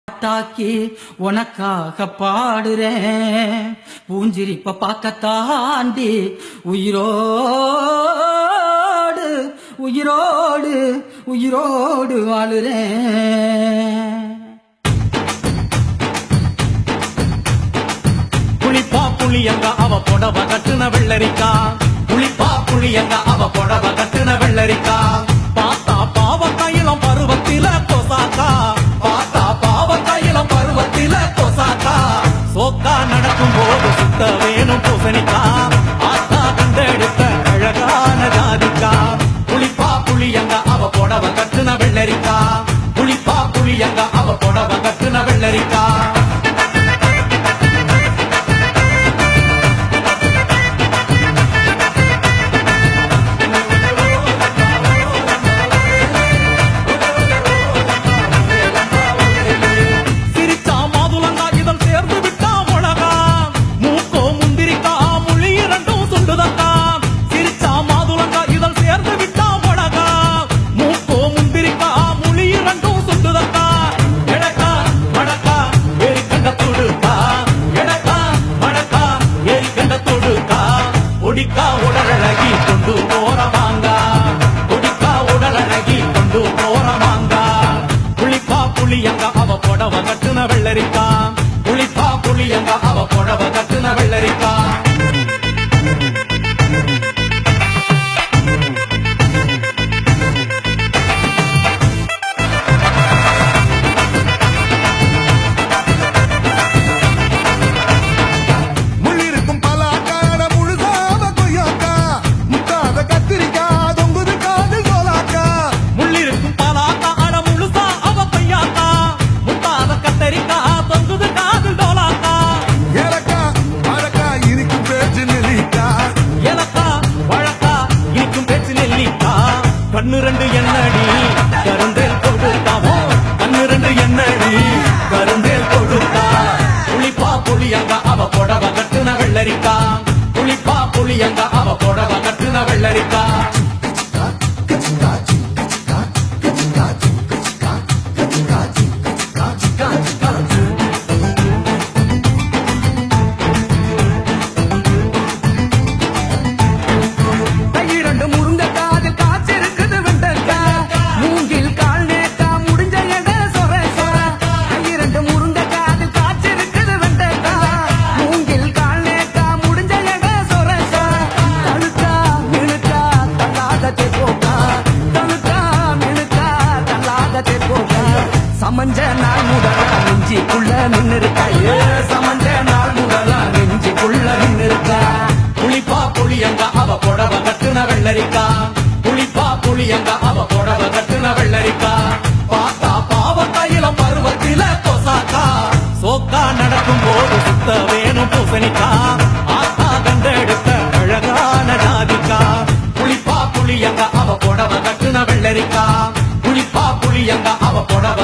தாக்கி உனக்காக பாடுறேன் பூஞ்சிரிப்ப பார்க்க தாண்டி உயிரோடு உயிரோடு உயிரோடு வாழுறேன். புளிப்பா புளியங்க அவ புடவ கட்டுன வெள்ளரிக்கா, புளிப்பா புளியங்க அவ புடவ கட்டுன வெள்ளரிக்கா. பார்த்தா பாவ கையிலம் பருவத்தில கொசாக்கா, பார்த்தா பாவ கையிலம் பருவத்தில கொசாக்கா. சோக்கா நடக்கும் போது சுத்த வேணும் பூசணிக்கா, ஆத்தா கண்டெடுத்த அழகான ஜாதிக்கா. புளிப்பா புளியங்க அவ புடவ கட்டுன வெள்ளரிக்கா, புளிப்பா புளியங்க அவ புடவ கட்டுன வெள்ளரிக்கா. கொடிக்கா உடலழகி கொண்டு போறவாங்க, கொடிக்கா உடலழகி கொண்டு போறவாங்க. புளிப்பா புளியங்க அவ புடவ கட்டுன வெள்ளரிக்கா, புளிப்பா புளியங்க அவ புடவ கட்டுன வெள்ளரிக்கா. கண்ணு ரெண்டு என்னடி கருந்தேல் கொடுத்தாவோ, கண்ணு ரெண்டு என்னடி கருந்தேல் கொடுத்தா. புளிப்பா புளியங்க அவ புடவ கட்டுன வெள்ளரிக்கா, புளிப்பா புளியங்க அவ புடவ கட்டுன வெள்ளரிக்கா. சமஞ்ச நாள் முதலா நெஞ்சிக்குள்ள நின்னு இருக்கா, சமஞ்ச நாள் முதலா நெஞ்சிக்குள்ள நின்னு இருக்கா. புளிப்பா புளியங்க அவ புடவ கட்டுன வெள்ளரிக்கா, புளிப்பா புளியங்க அவ புடவ கட்டுன வெள்ளரிக்கா. பார்த்தா பாவ கையிலம் பருவத்தில கொசாக்கா, சோக்கா நடக்கும் போது சுத்த வேணும் பூசணிக்கா, ஆத்தா கண்டெடுத்த அழகான ஜாதிக்கா. புளிப்பா புளியங்க அவ புடவ கட்டுன வெள்ளரிக்கா, புளிப்பா புளியங்க அவ புடவ